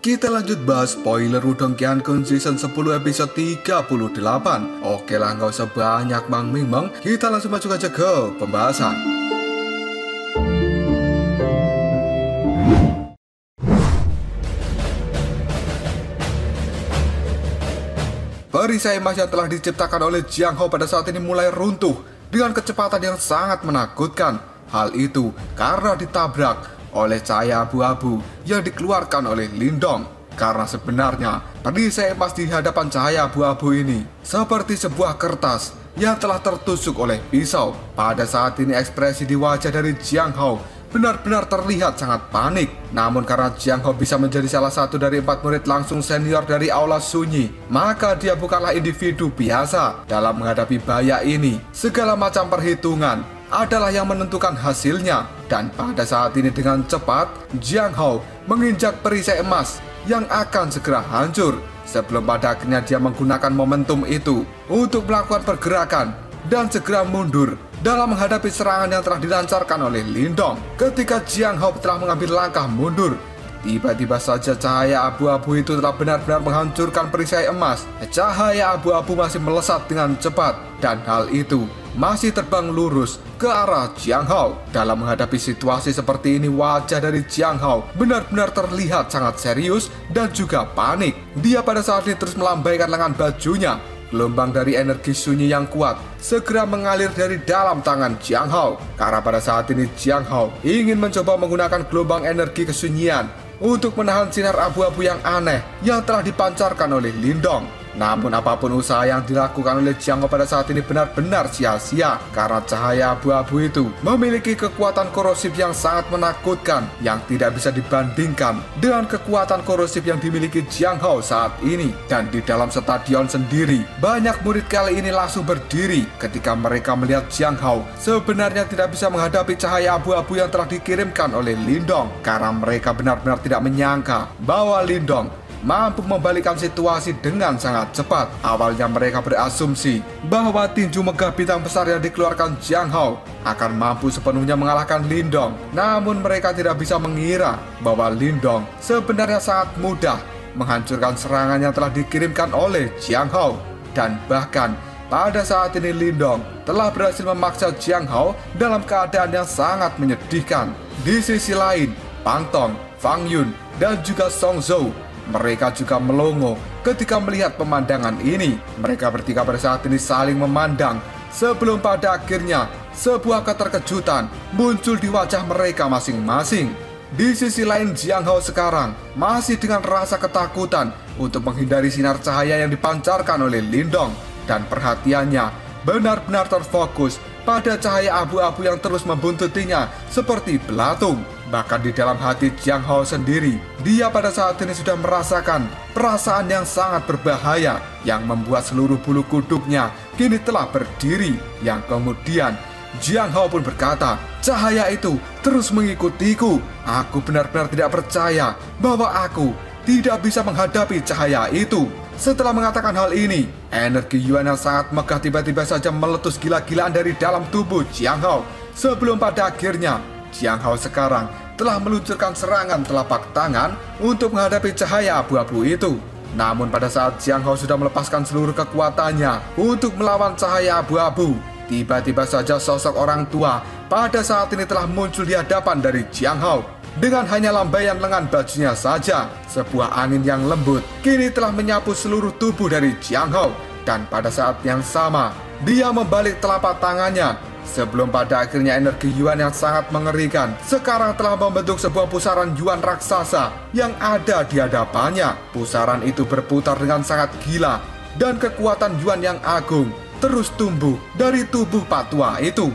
Kita lanjut bahas spoiler Wudong Qiankun season 10 episode 38. Oke lah, nggak usah banyak Mang Mimeng, kita langsung masuk aja ke pembahasan. Perisai emas yang telah diciptakan oleh Jiang Hao pada saat ini mulai runtuh dengan kecepatan yang sangat menakutkan. Hal itu karena ditabrak oleh cahaya abu-abu yang dikeluarkan oleh Lindong. Karena sebenarnya perisai emas di hadapan cahaya abu-abu ini seperti sebuah kertas yang telah tertusuk oleh pisau. Pada saat ini ekspresi di wajah dari Jiang Hao benar-benar terlihat sangat panik. Namun karena Jiang Hao bisa menjadi salah satu dari 4 murid langsung senior dari Aula Sunyi, maka dia bukanlah individu biasa dalam menghadapi bahaya ini. Segala macam perhitungan adalah yang menentukan hasilnya. Dan pada saat ini dengan cepat, Jiang Hao menginjak perisai emas yang akan segera hancur. Sebelum pada akhirnya dia menggunakan momentum itu untuk melakukan pergerakan dan segera mundur dalam menghadapi serangan yang telah dilancarkan oleh Lindong. Ketika Jiang Hao telah mengambil langkah mundur, tiba-tiba saja cahaya abu-abu itu telah benar-benar menghancurkan perisai emas. Cahaya abu-abu masih melesat dengan cepat, dan hal itu masih terbang lurus ke arah Jiang Hao. Dalam menghadapi situasi seperti ini, wajah dari Jiang Hao benar-benar terlihat sangat serius dan juga panik. Dia pada saat ini terus melambaikan lengan bajunya. Gelombang dari energi sunyi yang kuat segera mengalir dari dalam tangan Jiang Hao. Karena pada saat ini Jiang Hao ingin mencoba menggunakan gelombang energi kesunyian untuk menahan sinar abu-abu yang aneh yang telah dipancarkan oleh Lindong. Namun apapun usaha yang dilakukan oleh Jiang Hao pada saat ini benar-benar sia-sia, karena cahaya abu-abu itu memiliki kekuatan korosif yang sangat menakutkan yang tidak bisa dibandingkan dengan kekuatan korosif yang dimiliki Jiang Hao saat ini. Dan di dalam stadion sendiri, banyak murid kali ini langsung berdiri ketika mereka melihat Jiang Hao sebenarnya tidak bisa menghadapi cahaya abu-abu yang telah dikirimkan oleh Lindong, karena mereka benar-benar tidak menyangka bahwa Lindong mampu membalikkan situasi dengan sangat cepat. Awalnya mereka berasumsi bahwa tinju megah bintang besar yang dikeluarkan Jiang Hao akan mampu sepenuhnya mengalahkan Lindong. Namun mereka tidak bisa mengira bahwa Lindong sebenarnya sangat mudah menghancurkan serangan yang telah dikirimkan oleh Jiang Hao. Dan bahkan pada saat ini Lindong telah berhasil memaksa Jiang Hao dalam keadaan yang sangat menyedihkan. Di sisi lain, Pang Tong, Fang Yun, dan juga Song Zhou, mereka juga melongo ketika melihat pemandangan ini. Mereka bertiga pada saat ini saling memandang sebelum pada akhirnya sebuah keterkejutan muncul di wajah mereka masing-masing. Di sisi lain, Jiang Hao sekarang masih dengan rasa ketakutan untuk menghindari sinar cahaya yang dipancarkan oleh Lindong, dan perhatiannya benar-benar terfokus pada cahaya abu-abu yang terus membuntutinya seperti belatung. Bahkan di dalam hati Jiang Hao sendiri, dia pada saat ini sudah merasakan perasaan yang sangat berbahaya yang membuat seluruh bulu kuduknya kini telah berdiri. Yang kemudian Jiang Hao pun berkata, "Cahaya itu terus mengikutiku. Aku benar-benar tidak percaya bahwa aku tidak bisa menghadapi cahaya itu." Setelah mengatakan hal ini, energi Yuan yang sangat megah tiba-tiba saja meletus gila-gilaan dari dalam tubuh Jiang Hao. Sebelum pada akhirnya Jiang Hao sekarang telah meluncurkan serangan telapak tangan untuk menghadapi cahaya abu-abu itu. Namun pada saat Jiang Hao sudah melepaskan seluruh kekuatannya untuk melawan cahaya abu-abu, tiba-tiba saja sosok orang tua pada saat ini telah muncul di hadapan dari Jiang Hao. Dengan hanya lambaian lengan bajunya saja, sebuah angin yang lembut kini telah menyapu seluruh tubuh dari Jiang Hao. Dan pada saat yang sama, dia membalik telapak tangannya sebelum pada akhirnya energi Yuan yang sangat mengerikan sekarang telah membentuk sebuah pusaran Yuan raksasa yang ada di hadapannya. Pusaran itu berputar dengan sangat gila, dan kekuatan Yuan yang agung terus tumbuh dari tubuh Pak Tua itu.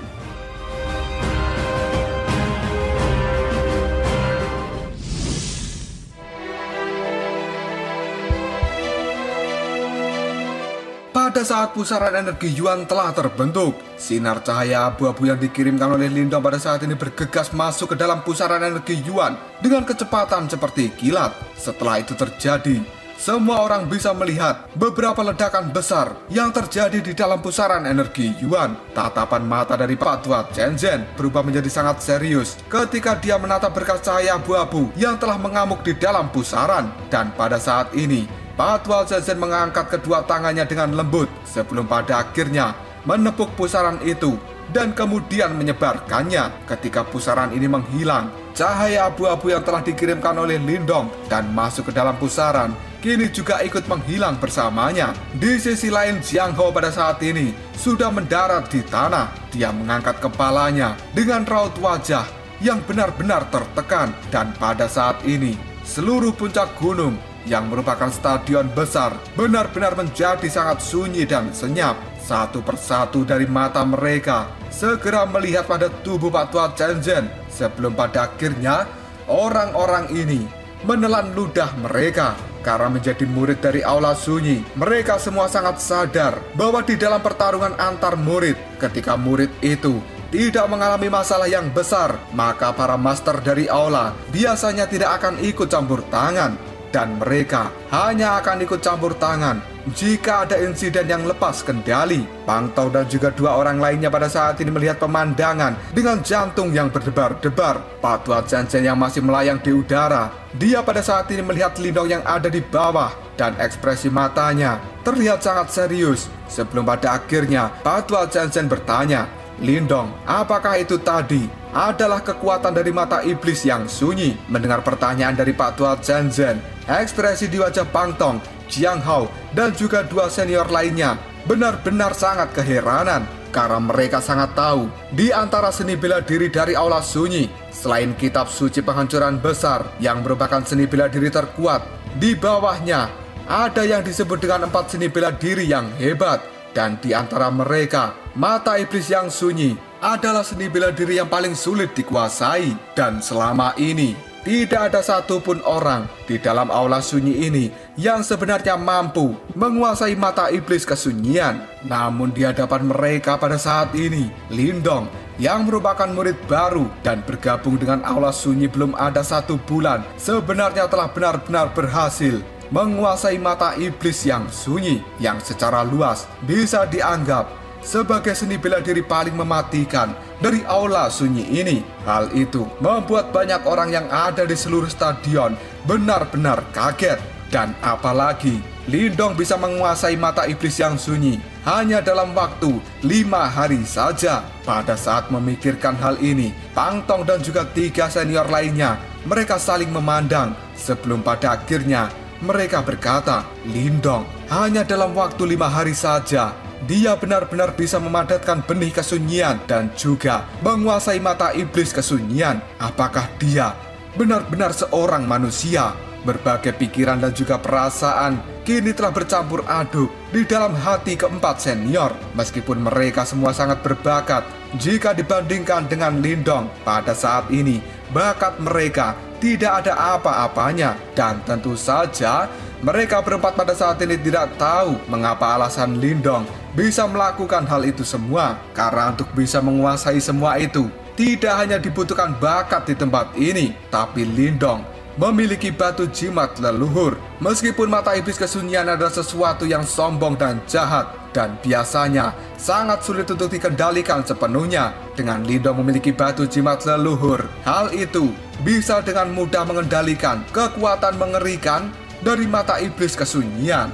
Pada saat pusaran energi Yuan telah terbentuk, sinar cahaya abu-abu yang dikirimkan oleh Lindong pada saat ini bergegas masuk ke dalam pusaran energi Yuan dengan kecepatan seperti kilat. Setelah itu terjadi, semua orang bisa melihat beberapa ledakan besar yang terjadi di dalam pusaran energi Yuan. Tatapan mata dari Pak Tua Zhen berubah menjadi sangat serius ketika dia menatap berkas cahaya abu-abu yang telah mengamuk di dalam pusaran. Dan pada saat ini, Pak Tua Zhen mengangkat kedua tangannya dengan lembut sebelum pada akhirnya menepuk pusaran itu dan kemudian menyebarkannya. Ketika pusaran ini menghilang, cahaya abu-abu yang telah dikirimkan oleh Lindong dan masuk ke dalam pusaran kini juga ikut menghilang bersamanya. Di sisi lain, Jiang Hao pada saat ini sudah mendarat di tanah. Dia mengangkat kepalanya dengan raut wajah yang benar-benar tertekan. Dan pada saat ini, seluruh puncak gunung yang merupakan stadion besar benar-benar menjadi sangat sunyi dan senyap. Satu persatu dari mata mereka segera melihat pada tubuh Pak Tua Zhen sebelum pada akhirnya orang-orang ini menelan ludah mereka. Karena menjadi murid dari Aula Sunyi, mereka semua sangat sadar bahwa di dalam pertarungan antar murid, ketika murid itu tidak mengalami masalah yang besar, maka para master dari Aula biasanya tidak akan ikut campur tangan. Dan mereka hanya akan ikut campur tangan jika ada insiden yang lepas kendali. Pang Tao dan juga dua orang lainnya pada saat ini melihat pemandangan dengan jantung yang berdebar-debar. Pak Tua Zhen yang masih melayang di udara, dia pada saat ini melihat Lindong yang ada di bawah dan ekspresi matanya terlihat sangat serius. Sebelum pada akhirnya Pak Tua Zhen bertanya, "Lindong, apakah itu tadi adalah kekuatan dari mata iblis yang sunyi?" Mendengar pertanyaan dari Pak Tua Zhen, ekspresi di wajah Pang Tong, Jiang Hao, dan juga dua senior lainnya benar-benar sangat keheranan. Karena mereka sangat tahu di antara seni bela diri dari Aula Sunyi, selain kitab suci penghancuran besar yang merupakan seni bela diri terkuat, di bawahnya ada yang disebut dengan 4 seni bela diri yang hebat. Dan di antara mereka, mata iblis yang sunyi adalah seni bela diri yang paling sulit dikuasai. Dan selama ini, tidak ada satupun orang di dalam Aula Sunyi ini yang sebenarnya mampu menguasai mata iblis kesunyian. Namun di hadapan mereka pada saat ini, Lindong yang merupakan murid baru dan bergabung dengan Aula Sunyi belum ada 1 bulan, sebenarnya telah benar-benar berhasil menguasai mata iblis yang sunyi, yang secara luas bisa dianggap sebagai seni bela diri paling mematikan dari Aula Sunyi ini. Hal itu membuat banyak orang yang ada di seluruh stadion benar-benar kaget. Dan apalagi Lindong bisa menguasai mata iblis yang sunyi hanya dalam waktu 5 hari saja. Pada saat memikirkan hal ini, Pang Tong dan juga 3 senior lainnya, mereka saling memandang sebelum pada akhirnya mereka berkata, "Lindong, hanya dalam waktu 5 hari saja dia benar-benar bisa memadatkan benih kesunyian dan juga menguasai mata iblis kesunyian. Apakah dia benar-benar seorang manusia?" Berbagai pikiran dan juga perasaan kini telah bercampur aduk di dalam hati keempat senior. Meskipun mereka semua sangat berbakat, jika dibandingkan dengan Lindong pada saat ini, bakat mereka tidak ada apa-apanya. Dan tentu saja mereka berempat pada saat ini tidak tahu mengapa alasan Lindong bisa melakukan hal itu semua. Karena untuk bisa menguasai semua itu, tidak hanya dibutuhkan bakat di tempat ini, tapi Lindong memiliki batu jimat leluhur. Meskipun mata iblis kesunyian adalah sesuatu yang sombong dan jahat, dan biasanya sangat sulit untuk dikendalikan sepenuhnya, dengan Lindong memiliki batu jimat leluhur, hal itu bisa dengan mudah mengendalikan kekuatan mengerikan dari mata iblis kesunyian.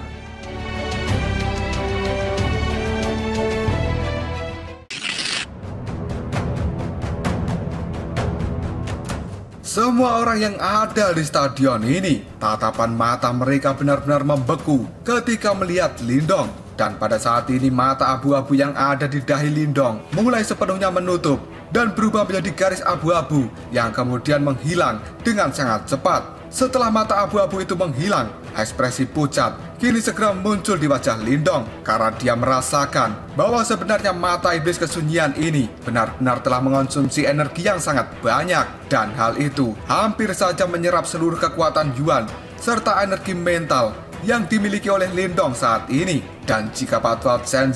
Semua orang yang ada di stadion ini, tatapan mata mereka benar-benar membeku ketika melihat Lindong. Dan pada saat ini mata abu-abu yang ada di dahi Lindong mulai sepenuhnya menutup dan berubah menjadi garis abu-abu yang kemudian menghilang dengan sangat cepat. Setelah mata abu-abu itu menghilang, ekspresi pucat kini segera muncul di wajah Lindong karena dia merasakan bahwa sebenarnya mata iblis kesunyian ini benar-benar telah mengonsumsi energi yang sangat banyak, dan hal itu hampir saja menyerap seluruh kekuatan Yuan serta energi mental yang dimiliki oleh Lindong saat ini. Dan jika Pak Tua Zhen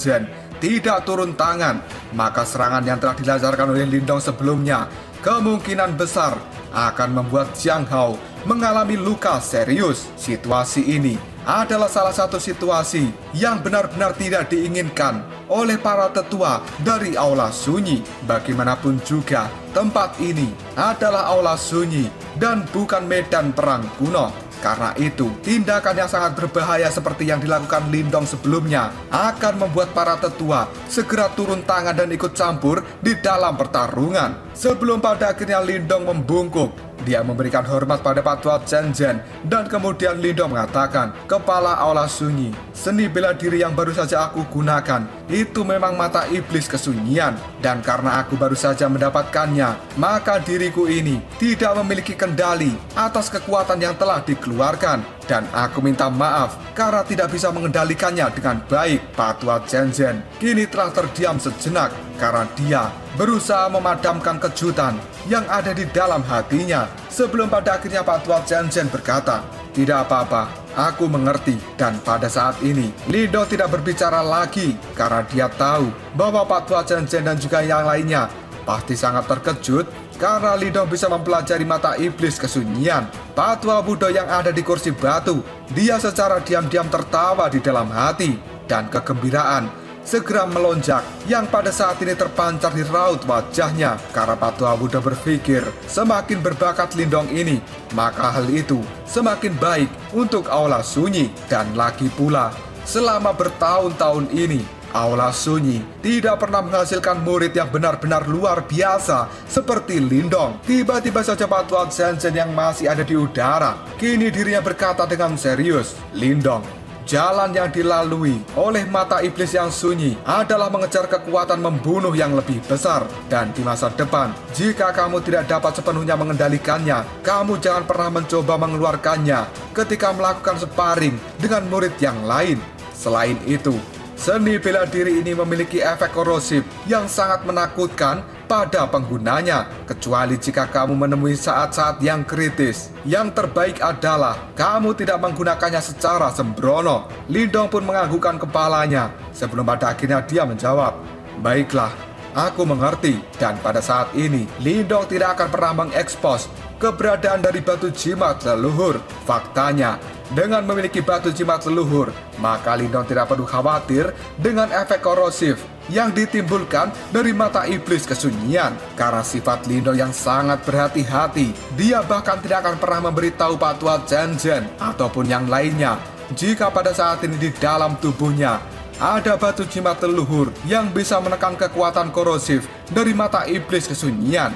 tidak turun tangan, maka serangan yang telah dilancarkan oleh Lindong sebelumnya kemungkinan besar akan membuat Jiang Hao mengalami luka serius. Situasi ini adalah salah satu situasi yang benar-benar tidak diinginkan oleh para tetua dari aula sunyi. Bagaimanapun juga, tempat ini adalah aula sunyi dan bukan medan perang kuno. Karena itu, tindakan yang sangat berbahaya seperti yang dilakukan Lindong sebelumnya akan membuat para tetua segera turun tangan dan ikut campur di dalam pertarungan. Sebelum pada akhirnya Lindong membungkuk, dia memberikan hormat pada Patwal Chen-Chen dan kemudian Lindong mengatakan, "Kepala aula sunyi, seni bela diri yang baru saja aku gunakan itu memang mata iblis kesunyian, dan karena aku baru saja mendapatkannya, maka diriku ini tidak memiliki kendali atas kekuatan yang telah dikeluarkan, dan aku minta maaf karena tidak bisa mengendalikannya dengan baik." Patwal Chen-Chen kini telah terdiam sejenak karena dia berusaha memadamkan kejutan yang ada di dalam hatinya. Sebelum pada akhirnya Patwal Chen-Chen berkata, "Tidak apa-apa, aku mengerti." Dan pada saat ini Lindong tidak berbicara lagi karena dia tahu bahwa Patwal Chen-Chen dan juga yang lainnya pasti sangat terkejut karena Lindong bisa mempelajari mata iblis kesunyian. Patwal Buddha yang ada di kursi batu, dia secara diam-diam tertawa di dalam hati, dan kegembiraan segera melonjak yang pada saat ini terpancar di raut wajahnya. Karena Patwal Buddha berpikir, semakin berbakat Lindong ini, maka hal itu semakin baik untuk aula sunyi. Dan lagi pula, selama bertahun-tahun ini aula sunyi tidak pernah menghasilkan murid yang benar-benar luar biasa seperti Lindong. Tiba-tiba saja Patwal Chen-Chen yang masih ada di udara, kini dirinya berkata dengan serius, "Lindong, jalan yang dilalui oleh mata iblis yang sunyi adalah mengejar kekuatan membunuh yang lebih besar. Dan di masa depan, jika kamu tidak dapat sepenuhnya mengendalikannya, kamu jangan pernah mencoba mengeluarkannya ketika melakukan sparring dengan murid yang lain. Selain itu, seni bela diri ini memiliki efek korosif yang sangat menakutkan pada penggunanya, kecuali jika kamu menemui saat-saat yang kritis. Yang terbaik adalah kamu tidak menggunakannya secara sembrono." Lindong pun menganggukkan kepalanya sebelum pada akhirnya dia menjawab, "Baiklah, aku mengerti." Dan pada saat ini Lindong tidak akan pernah mengekspos keberadaan dari batu jimat leluhur. Faktanya, dengan memiliki batu jimat leluhur, maka Lindong tidak perlu khawatir dengan efek korosif yang ditimbulkan dari mata iblis kesunyian. Karena sifat Lindong yang sangat berhati-hati, dia bahkan tidak akan pernah memberitahu Patwal Chen-Chen ataupun yang lainnya jika pada saat ini di dalam tubuhnya ada batu jimat leluhur yang bisa menekan kekuatan korosif dari mata iblis kesunyian.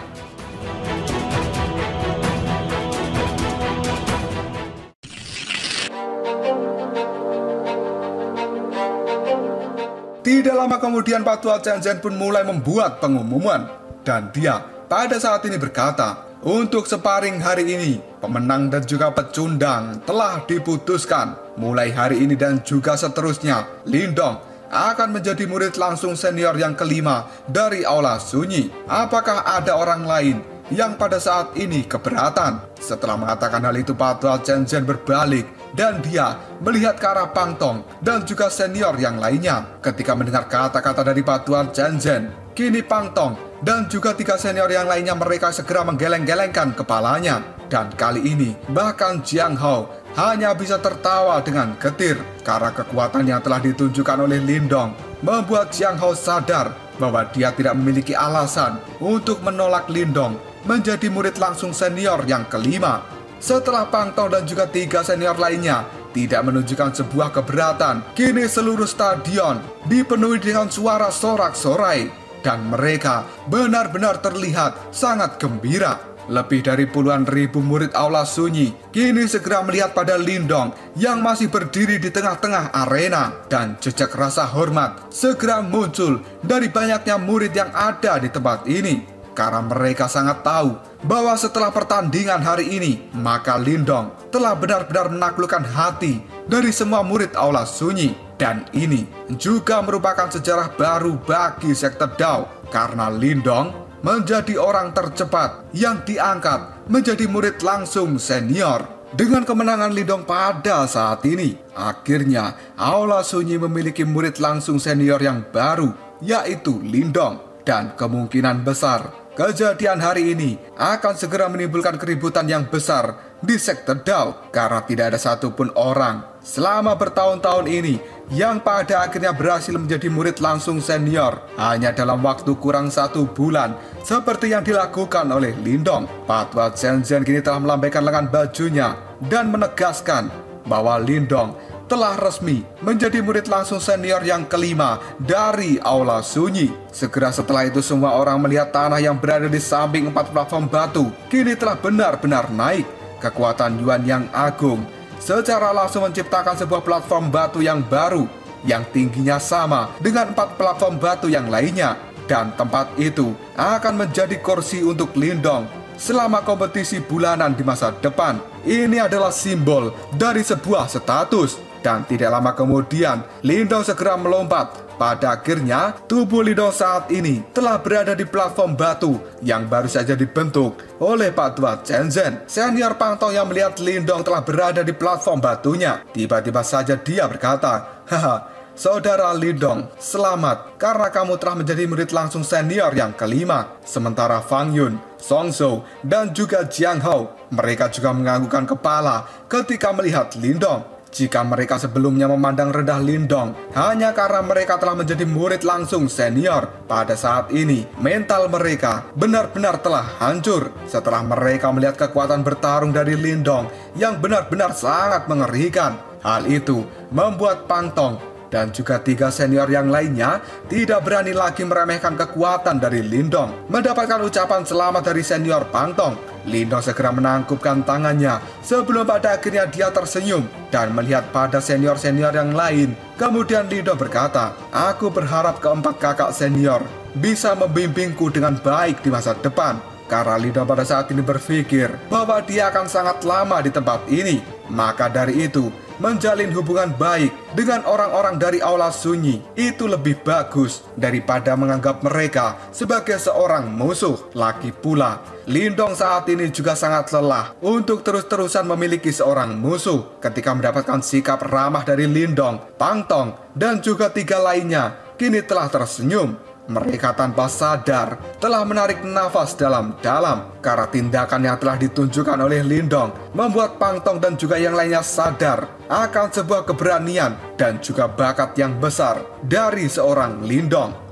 Tidak lama kemudian Patwal Chen-Chen pun mulai membuat pengumuman, dan dia pada saat ini berkata, "Untuk sparring hari ini, pemenang dan juga pecundang telah diputuskan. Mulai hari ini dan juga seterusnya, Lindong akan menjadi murid langsung senior yang kelima dari aula sunyi. Apakah ada orang lain yang pada saat ini keberatan?" Setelah mengatakan hal itu, Patwal Chen-Chen berbalik dan dia melihat ke arah Pang Tong dan juga senior yang lainnya. Ketika mendengar kata-kata dari Patwal Chen-Chen, kini Pang Tong dan juga 3 senior yang lainnya mereka segera menggeleng-gelengkan kepalanya. Dan kali ini bahkan Jiang Hao hanya bisa tertawa dengan getir karena kekuatan yang telah ditunjukkan oleh Lindong membuat Jiang Hao sadar bahwa dia tidak memiliki alasan untuk menolak Lindong menjadi murid langsung senior yang kelima. Setelah Pang Tong dan juga 3 senior lainnya tidak menunjukkan sebuah keberatan, kini seluruh stadion dipenuhi dengan suara sorak-sorai dan mereka benar-benar terlihat sangat gembira. Lebih dari puluhan ribu murid aula sunyi kini segera melihat pada Lindong yang masih berdiri di tengah-tengah arena, dan jejak rasa hormat segera muncul dari banyaknya murid yang ada di tempat ini. Karena mereka sangat tahu bahwa setelah pertandingan hari ini, maka Lindong telah benar-benar menaklukkan hati dari semua murid aula sunyi. Dan ini juga merupakan sejarah baru bagi sekte Dao, karena Lindong menjadi orang tercepat yang diangkat menjadi murid langsung senior. Dengan kemenangan Lindong pada saat ini, akhirnya aula sunyi memiliki murid langsung senior yang baru, yaitu Lindong. Dan kemungkinan besar kejadian hari ini akan segera menimbulkan keributan yang besar di sekte Dao, karena tidak ada satupun orang selama bertahun-tahun ini, yang pada akhirnya berhasil menjadi murid langsung senior hanya dalam waktu kurang 1 bulan, seperti yang dilakukan oleh Lindong. Patwa Zhenzen kini telah melambaikan lengan bajunya dan menegaskan bahwa Lindong telah resmi menjadi murid langsung senior yang kelima dari Aula Sunyi. Segera setelah itu semua orang melihat tanah yang berada di samping 4 platform batu kini telah benar-benar naik. Kekuatan Yuan yang agung secara langsung menciptakan sebuah platform batu yang baru yang tingginya sama dengan 4 platform batu yang lainnya. Dan tempat itu akan menjadi kursi untuk Lindong selama kompetisi bulanan di masa depan. Ini adalah simbol dari sebuah status. Dan tidak lama kemudian, Lindong segera melompat. Pada akhirnya, tubuh Lindong saat ini telah berada di platform batu yang baru saja dibentuk oleh Patwa Zhenzen. Senior Pangtong yang melihat Lindong telah berada di platform batunya, tiba-tiba saja dia berkata, "Haha, Saudara Lindong, selamat karena kamu telah menjadi murid langsung senior yang kelima." Sementara Fang Yun, Song Zhou, dan juga Jiang Hao, mereka juga menganggukkan kepala ketika melihat Lindong. Jika mereka sebelumnya memandang rendah Lindong hanya karena mereka telah menjadi murid langsung senior, pada saat ini mental mereka benar-benar telah hancur setelah mereka melihat kekuatan bertarung dari Lindong yang benar-benar sangat mengerikan. Hal itu membuat Pangtong dan juga 3 senior yang lainnya tidak berani lagi meremehkan kekuatan dari Lindong. Mendapatkan ucapan selamat dari senior Pangtong, Lindong segera menangkupkan tangannya sebelum pada akhirnya dia tersenyum dan melihat pada senior-senior yang lain. Kemudian Lindong berkata, "Aku berharap keempat kakak senior bisa membimbingku dengan baik di masa depan." Karena Lindong pada saat ini berpikir bahwa dia akan sangat lama di tempat ini, maka dari itu menjalin hubungan baik dengan orang-orang dari Aula Sunyi itu lebih bagus daripada menganggap mereka sebagai seorang musuh. Lagi pula, Lindong saat ini juga sangat lelah untuk terus-terusan memiliki seorang musuh. Ketika mendapatkan sikap ramah dari Lindong, Pangtong, dan juga 3 lainnya kini telah tersenyum. Mereka tanpa sadar telah menarik nafas dalam-dalam karena tindakan yang telah ditunjukkan oleh Lindong membuat Pangtong dan juga yang lainnya sadar akan sebuah keberanian dan juga bakat yang besar dari seorang Lindong.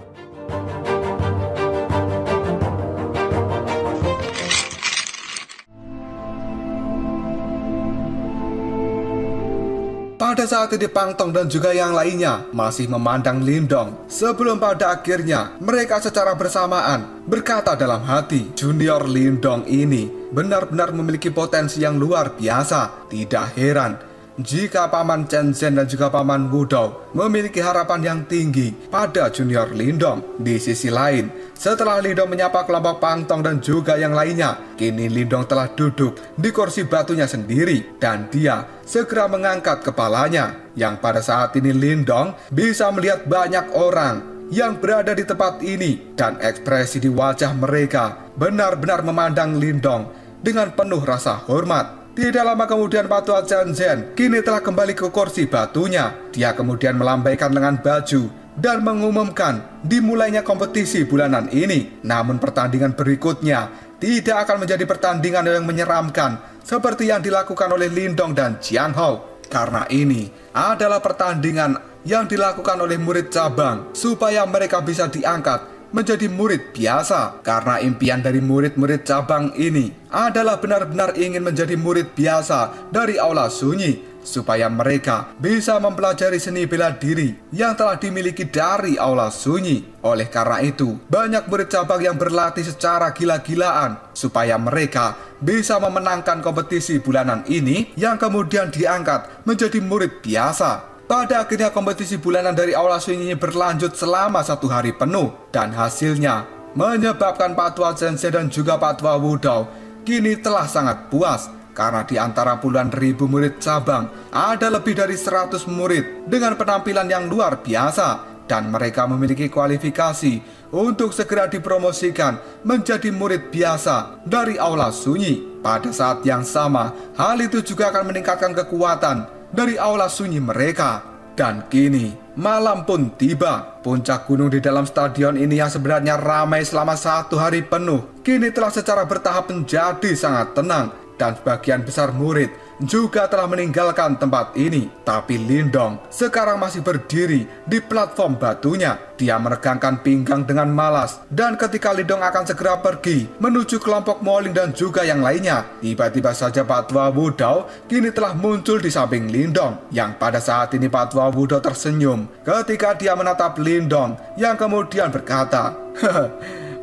Pada saat ini Pangtong dan juga yang lainnya masih memandang Lindong sebelum pada akhirnya mereka secara bersamaan berkata dalam hati, junior Lindong ini benar-benar memiliki potensi yang luar biasa. Tidak heran jika Paman Chen Zhen dan juga Paman Wudou memiliki harapan yang tinggi pada junior Lindong. Di sisi lain, setelah Lindong menyapa kelompok Pangtong dan juga yang lainnya, kini Lindong telah duduk di kursi batunya sendiri dan dia segera mengangkat kepalanya. Yang pada saat ini Lindong bisa melihat banyak orang yang berada di tempat ini dan ekspresi di wajah mereka benar-benar memandang Lindong dengan penuh rasa hormat. Tidak lama kemudian Patwa Zhenzen kini telah kembali ke kursi batunya. Dia kemudian melambaikan lengan baju dan mengumumkan dimulainya kompetisi bulanan ini. Namun pertandingan berikutnya tidak akan menjadi pertandingan yang menyeramkan seperti yang dilakukan oleh Lindong dan Jiang Hao. Karena ini adalah pertandingan yang dilakukan oleh murid cabang supaya mereka bisa diangkat menjadi murid biasa. Karena impian dari murid-murid cabang ini adalah benar-benar ingin menjadi murid biasa dari Aula Sunyi supaya mereka bisa mempelajari seni bela diri yang telah dimiliki dari Aula Sunyi. Oleh karena itu, banyak murid cabang yang berlatih secara gila-gilaan supaya mereka bisa memenangkan kompetisi bulanan ini yang kemudian diangkat menjadi murid biasa. Pada akhirnya kompetisi bulanan dari Aula Sunyi berlanjut selama 1 hari penuh dan hasilnya menyebabkan Patwa Zhenzen dan juga Patwa Wudou kini telah sangat puas karena di antara puluhan ribu murid cabang ada lebih dari 100 murid dengan penampilan yang luar biasa dan mereka memiliki kualifikasi untuk segera dipromosikan menjadi murid biasa dari Aula Sunyi. Pada saat yang sama, hal itu juga akan meningkatkan kekuatan dari Aula Sunyi mereka. Dan kini malam pun tiba. Puncak gunung di dalam stadion ini yang sebenarnya ramai selama 1 hari penuh kini telah secara bertahap menjadi sangat tenang dan sebagian besar murid juga telah meninggalkan tempat ini. Tapi Lindong sekarang masih berdiri di platform batunya. Dia meregangkan pinggang dengan malas. Dan ketika Lindong akan segera pergi menuju kelompok Moling dan juga yang lainnya, tiba-tiba saja Patwa Wudao kini telah muncul di samping Lindong. Yang pada saat ini Patwa Wudao tersenyum ketika dia menatap Lindong yang kemudian berkata,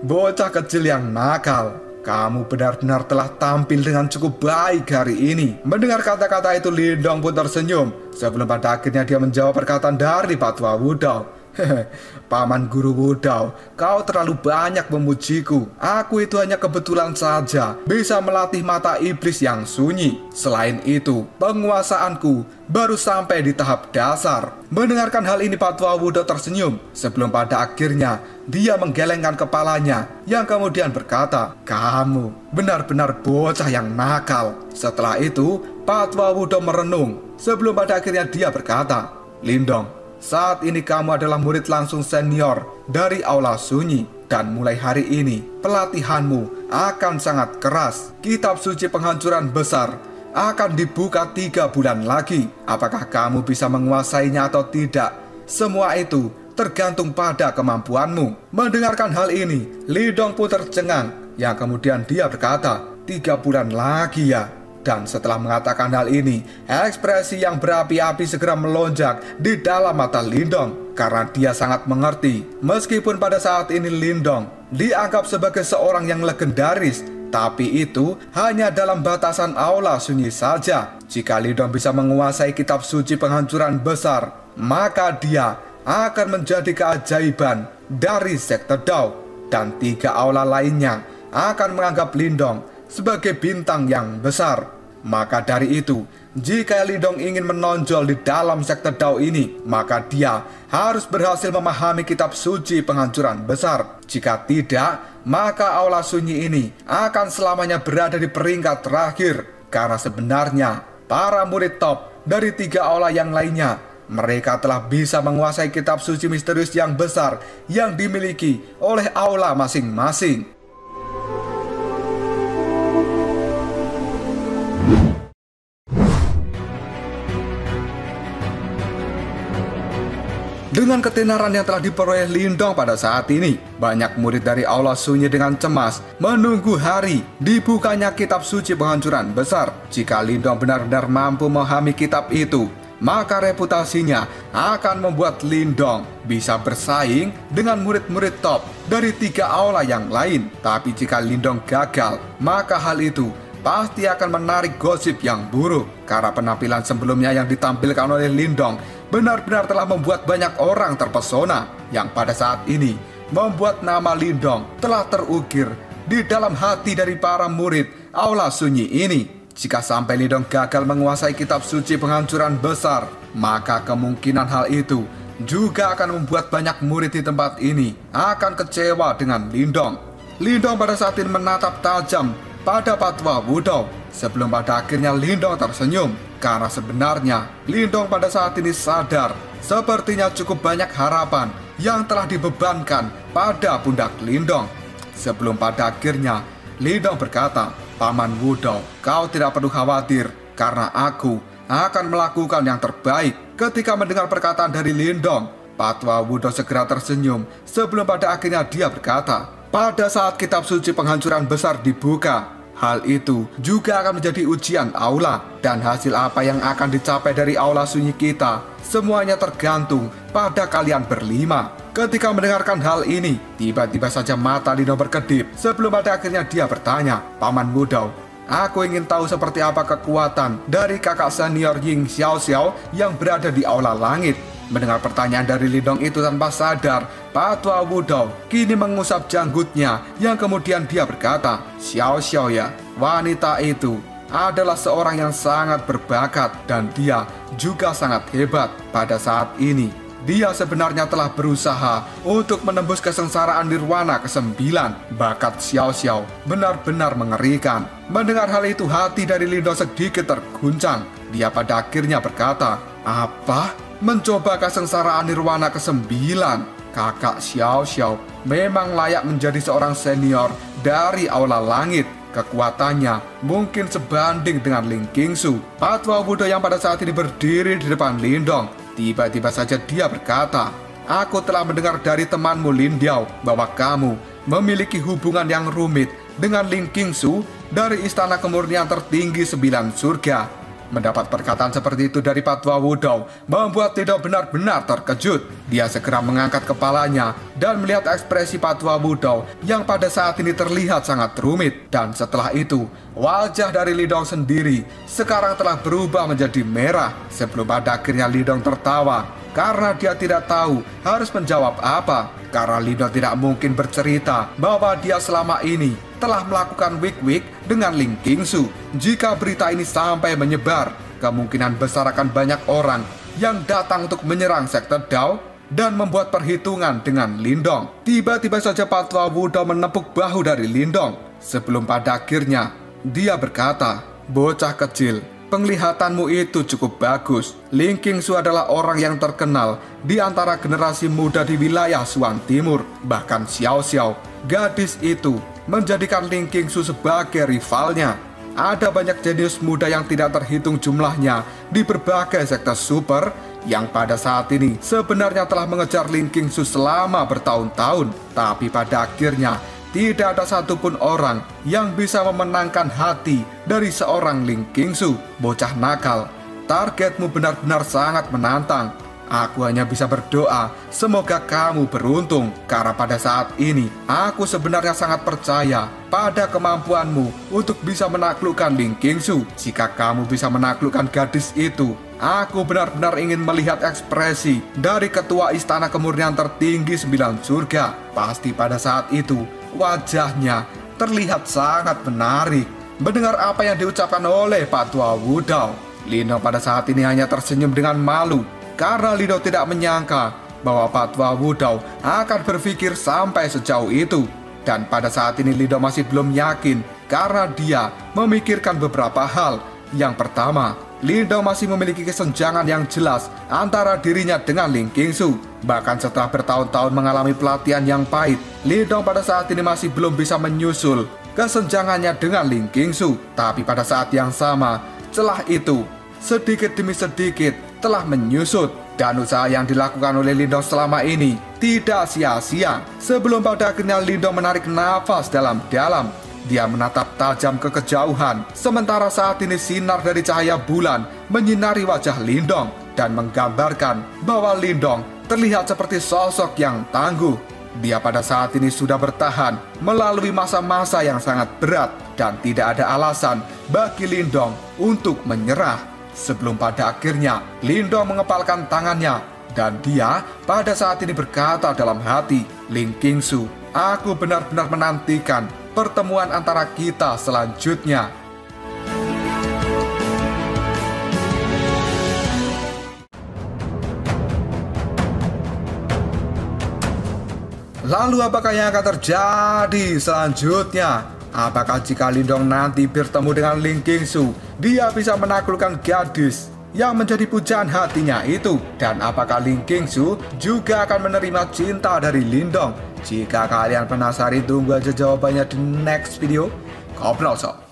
"Bocah kecil yang nakal. Kamu benar-benar telah tampil dengan cukup baik hari ini." Mendengar kata-kata itu, Lindong pun tersenyum sebelum pada akhirnya dia menjawab perkataan dari Patwa Wudao. "Paman Guru Wudao, kau terlalu banyak memujiku. Aku itu hanya kebetulan saja bisa melatih mata iblis yang sunyi. Selain itu, penguasaanku baru sampai di tahap dasar." Mendengarkan hal ini, Patwa Wudao tersenyum sebelum pada akhirnya dia menggelengkan kepalanya yang kemudian berkata, "Kamu benar-benar bocah yang nakal." Setelah itu, Patwa Wudao merenung sebelum pada akhirnya dia berkata, "Lindong, saat ini kamu adalah murid langsung senior dari Aula Sunyi. Dan mulai hari ini, pelatihanmu akan sangat keras. Kitab suci penghancuran besar akan dibuka 3 bulan lagi. Apakah kamu bisa menguasainya atau tidak? Semua itu tergantung pada kemampuanmu." Mendengarkan hal ini, Lindong pun tercengang. Yang kemudian dia berkata, 3 bulan lagi ya?" Dan setelah mengatakan hal ini, ekspresi yang berapi-api segera melonjak di dalam mata Lindong. Karena dia sangat mengerti, meskipun pada saat ini Lindong dianggap sebagai seorang yang legendaris, tapi itu hanya dalam batasan Aula Sunyi saja. Jika Lindong bisa menguasai kitab suci penghancuran besar, maka dia akan menjadi keajaiban dari sekte Dao. Dan 3 aula lainnya akan menganggap Lindong sebagai bintang yang besar. Maka dari itu, jika Lindong ingin menonjol di dalam sekte Dao ini, maka dia harus berhasil memahami kitab suci penghancuran besar. Jika tidak, maka Aula Sunyi ini akan selamanya berada di peringkat terakhir. Karena sebenarnya, para murid top dari 3 aula yang lainnya, mereka telah bisa menguasai kitab suci misterius yang besar yang dimiliki oleh aula masing-masing. Dengan ketenaran yang telah diperoleh Lindong pada saat ini, banyak murid dari Aula Sunyi dengan cemas menunggu hari dibukanya kitab suci penghancuran besar. Jika Lindong benar-benar mampu memahami kitab itu, maka reputasinya akan membuat Lindong bisa bersaing dengan murid-murid top dari 3 aula yang lain. Tapi jika Lindong gagal, maka hal itu pasti akan menarik gosip yang buruk. Karena penampilan sebelumnya yang ditampilkan oleh Lindong benar-benar telah membuat banyak orang terpesona, yang pada saat ini membuat nama Lindong telah terukir di dalam hati dari para murid Aula Sunyi ini. Jika sampai Lindong gagal menguasai kitab suci penghancuran besar, maka kemungkinan hal itu juga akan membuat banyak murid di tempat ini akan kecewa dengan Lindong. Lindong pada saat ini menatap tajam pada Patwa Wudao sebelum pada akhirnya Lindong tersenyum. Karena sebenarnya Lindong pada saat ini sadar sepertinya cukup banyak harapan yang telah dibebankan pada pundak Lindong. Sebelum pada akhirnya Lindong berkata, "Paman Wudao, kau tidak perlu khawatir karena aku akan melakukan yang terbaik." Ketika mendengar perkataan dari Lindong, Patwa Wudao segera tersenyum sebelum pada akhirnya dia berkata, "Pada saat kitab suci penghancuran besar dibuka, hal itu juga akan menjadi ujian aula. Dan hasil apa yang akan dicapai dari Aula Sunyi kita, semuanya tergantung pada kalian berlima." Ketika mendengarkan hal ini, tiba-tiba saja mata Lindong berkedip sebelum pada akhirnya dia bertanya, "Paman Wudao, aku ingin tahu seperti apa kekuatan dari kakak senior Ying Xiaoxiao yang berada di Aula Langit." Mendengar pertanyaan dari Lindong itu tanpa sadar, Patwa Wudao kini mengusap janggutnya yang kemudian dia berkata, "Xiaoxiao ya, wanita itu adalah seorang yang sangat berbakat dan dia juga sangat hebat. Pada saat ini, dia sebenarnya telah berusaha untuk menembus kesengsaraan nirwana ke-9. Bakat Xiaoxiao benar-benar mengerikan." Mendengar hal itu, hati dari Lindong sedikit terguncang. Dia pada akhirnya berkata, "Apa? Mencoba kesengsaraan nirwana ke-9? Kakak Xiaoxiao memang layak menjadi seorang senior dari Aula Langit." Kekuatannya mungkin sebanding dengan Ling Qingsu. Patwa Wudou yang pada saat ini berdiri di depan Lindong, tiba-tiba saja dia berkata, "Aku telah mendengar dari temanmu Lin Diao bahwa kamu memiliki hubungan yang rumit dengan Ling Qingsu dari Istana Kemurnian Tertinggi 9 Surga." Mendapat perkataan seperti itu dari Patwa Wudou membuat Lindong benar-benar terkejut. Dia segera mengangkat kepalanya dan melihat ekspresi Patwa Wudou yang pada saat ini terlihat sangat rumit. Dan setelah itu, wajah dari Lindong sendiri sekarang telah berubah menjadi merah. Sebelum pada akhirnya Lindong tertawa karena dia tidak tahu harus menjawab apa. Karena Lindong tidak mungkin bercerita bahwa dia selama ini telah melakukan wik-wik dengan Ling Qingsu. Jika berita ini sampai menyebar, kemungkinan besar akan banyak orang yang datang untuk menyerang sekte Dao dan membuat perhitungan dengan Lindong. Tiba-tiba saja Patwa Wudou menepuk bahu dari Lindong. Sebelum pada akhirnya, dia berkata, "Bocah kecil, penglihatanmu itu cukup bagus. Ling Qingsu adalah orang yang terkenal di antara generasi muda di wilayah Suan Timur. Bahkan Xiao Xiao, gadis itu, menjadikan Ling Qingsu sebagai rivalnya. Ada banyak jenius muda yang tidak terhitung jumlahnya di berbagai sekte super yang pada saat ini sebenarnya telah mengejar Ling Qingsu selama bertahun-tahun. Tapi pada akhirnya tidak ada satupun orang yang bisa memenangkan hati dari seorang Ling Qingsu. Bocah nakal, targetmu benar-benar sangat menantang. Aku hanya bisa berdoa semoga kamu beruntung, karena pada saat ini aku sebenarnya sangat percaya pada kemampuanmu untuk bisa menaklukkan Ling Qingsu. Jika kamu bisa menaklukkan gadis itu, aku benar-benar ingin melihat ekspresi dari ketua Istana Kemurnian Tertinggi 9 Surga. Pasti pada saat itu wajahnya terlihat sangat menarik." Mendengar apa yang diucapkan oleh Patwa Wudou, Lindong pada saat ini hanya tersenyum dengan malu. Karena Lindong tidak menyangka bahwa Patwa Wudou akan berpikir sampai sejauh itu. Dan pada saat ini Lindong masih belum yakin karena dia memikirkan beberapa hal. Yang pertama, Lindong masih memiliki kesenjangan yang jelas antara dirinya dengan Ling Qingsu. Bahkan setelah bertahun-tahun mengalami pelatihan yang pahit, Lindong pada saat ini masih belum bisa menyusul kesenjangannya dengan Ling Qingsu. Tapi pada saat yang sama, celah itu sedikit demi sedikit telah menyusut, dan usaha yang dilakukan oleh Lindong selama ini tidak sia-sia. Sebelum pada akhirnya Lindong menarik nafas dalam-dalam, dia menatap tajam ke kejauhan. Sementara saat ini sinar dari cahaya bulan menyinari wajah Lindong dan menggambarkan bahwa Lindong terlihat seperti sosok yang tangguh. Dia pada saat ini sudah bertahan melalui masa-masa yang sangat berat dan tidak ada alasan bagi Lindong untuk menyerah. Sebelum pada akhirnya Lindong mengepalkan tangannya dan dia pada saat ini berkata dalam hati, "Ling Qingsu, aku benar-benar menantikan pertemuan antara kita selanjutnya." Lalu apakah yang akan terjadi selanjutnya? Apakah jika Lindong nanti bertemu dengan Ling Qingsu, dia bisa menaklukkan gadis yang menjadi pujaan hatinya itu? Dan apakah Ling Qingsu juga akan menerima cinta dari Lindong? Jika kalian penasaran, tunggu aja jawabannya di next video. Ngobrol sob.